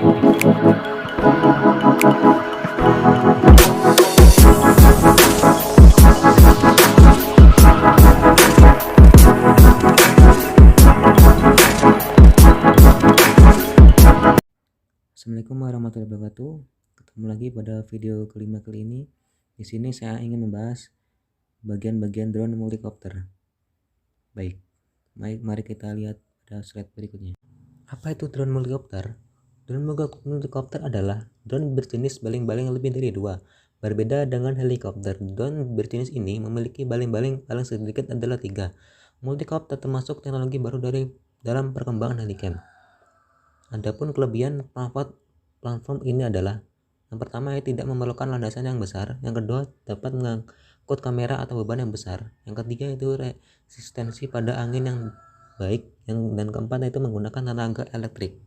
Assalamualaikum warahmatullahi wabarakatuh. Ketemu lagi pada video kelima kali ini. Di sini saya ingin membahas bagian-bagian drone multicopter. Baik, mari kita lihat pada slide berikutnya. Apa itu drone multicopter? Drone multicopter adalah drone berjenis baling-baling lebih dari dua. Berbeda dengan helikopter, drone berjenis ini memiliki baling-baling paling sedikit adalah 3. Multicopter termasuk teknologi baru dalam perkembangan Heliken. Adapun kelebihan platform ini adalah: yang pertama, tidak memerlukan landasan yang besar. Yang kedua, dapat mengangkut kamera atau beban yang besar. Yang ketiga, itu resistensi pada angin yang baik. Dan keempat, itu menggunakan tenaga elektrik.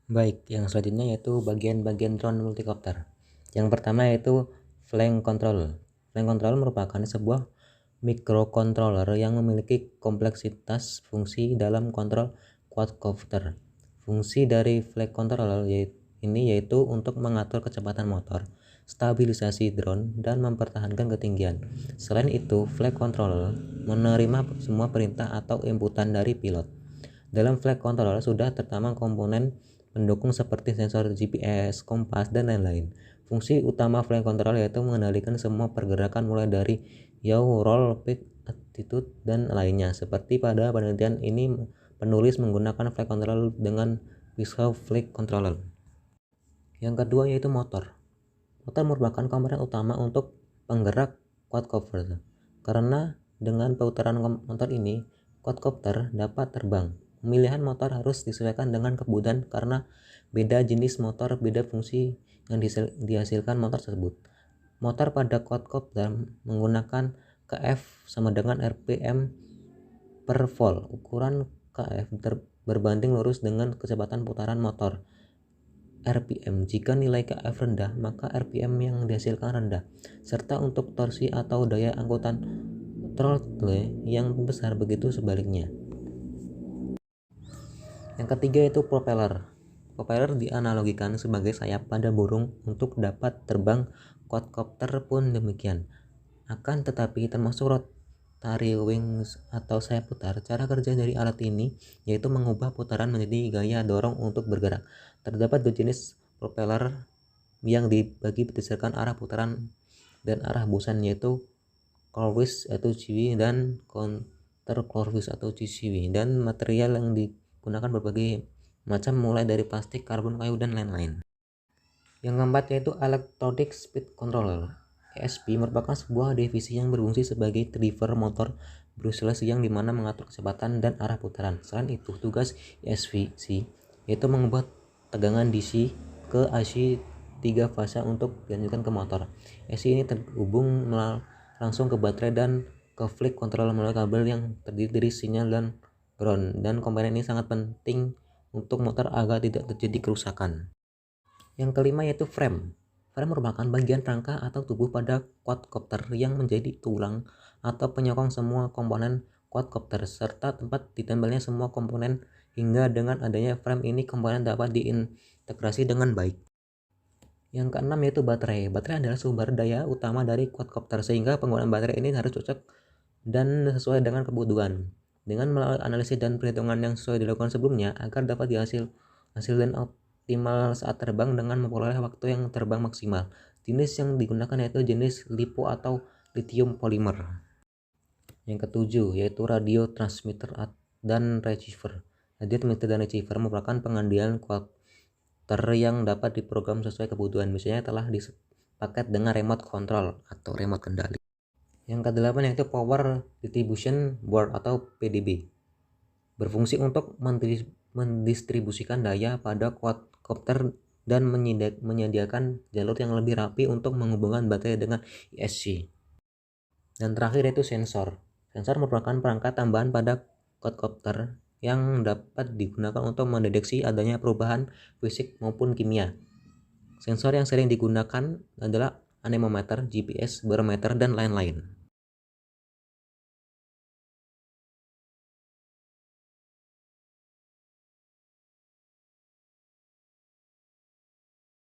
Baik, yang selanjutnya yaitu bagian-bagian drone multicopter. Yang pertama yaitu flight control. Flight control merupakan sebuah microcontroller yang memiliki kompleksitas fungsi dalam kontrol quadcopter. Fungsi dari flight controller ini yaitu untuk mengatur kecepatan motor, stabilisasi drone, dan mempertahankan ketinggian. Selain itu, flight controller menerima semua perintah atau inputan dari pilot. Dalam flight controller sudah tertanam komponen pendukung seperti sensor GPS, kompas, dan lain-lain. Fungsi utama flight controller yaitu mengendalikan semua pergerakan mulai dari yaw, roll, pitch, attitude, dan lainnya. Seperti pada penelitian ini, penulis menggunakan flight controller dengan pisau flight controller. Yang kedua yaitu motor. Motor merupakan komponen utama untuk penggerak quadcopter. Karena dengan putaran motor ini, quadcopter dapat terbang. Pemilihan motor harus disesuaikan dengan kebutuhan karena beda jenis motor, beda fungsi yang dihasilkan motor tersebut. Motor pada quadcopter menggunakan KF sama dengan RPM per volt. Ukuran KF berbanding lurus dengan kecepatan putaran motor RPM. Jika nilai KF rendah, maka RPM yang dihasilkan rendah, serta untuk torsi atau daya angkutan throttle yang besar, begitu sebaliknya. Yang ketiga yaitu propeller. Propeller dianalogikan sebagai sayap pada burung. Untuk dapat terbang, quadcopter pun demikian. Akan tetapi termasuk rotary wings atau sayap putar. Cara kerja dari alat ini yaitu mengubah putaran menjadi gaya dorong untuk bergerak. Terdapat dua jenis propeller yang dibagi berdasarkan arah putaran dan arah hembusan, yaitu clockwise atau CW dan counterclockwise atau CCW. Dan material yang digunakan berbagai macam, mulai dari plastik, karbon, kayu, dan lain-lain. Yang keempat yaitu electronic speed controller. ESP merupakan sebuah divisi yang berfungsi sebagai driver motor brushless yang dimana mengatur kecepatan dan arah putaran. Selain itu, tugas ESP yaitu mengubah tegangan DC ke AC 3 fase untuk dilanjutkan ke motor. AC ini terhubung langsung ke baterai dan ke flight controller melalui kabel yang terdiri dari sinyal dan ground. Dan komponen ini sangat penting untuk motor agar tidak terjadi kerusakan. Yang kelima yaitu frame. Frame merupakan bagian rangka atau tubuh pada quadcopter yang menjadi tulang atau penyokong semua komponen quadcopter serta tempat ditempelnya semua komponen. Hingga dengan adanya frame ini, komponen dapat diintegrasi dengan baik. Yang keenam yaitu baterai. Baterai adalah sumber daya utama dari quadcopter, sehingga penggunaan baterai ini harus cocok dan sesuai dengan kebutuhan. Dengan melalui analisis dan perhitungan yang sesuai dilakukan sebelumnya agar dapat hasil dan optimal saat terbang dengan memperoleh waktu yang terbang maksimal. Jenis yang digunakan yaitu jenis LiPo atau lithium polymer. Yang ketujuh yaitu radio transmitter dan receiver. Radio transmitter dan receiver merupakan pengendalian quadcopter yang dapat diprogram sesuai kebutuhan. Misalnya telah dipaket dengan remote control atau remote kendali. Yang kedelapan yaitu power distribution board atau PDB. Berfungsi untuk mendistribusikan daya pada quadcopter dan menyediakan jalur yang lebih rapi untuk menghubungkan baterai dengan ESC. Dan terakhir yaitu sensor. Sensor merupakan perangkat tambahan pada quadcopter yang dapat digunakan untuk mendeteksi adanya perubahan fisik maupun kimia. Sensor yang sering digunakan adalah anemometer, GPS, barometer, dan lain-lain.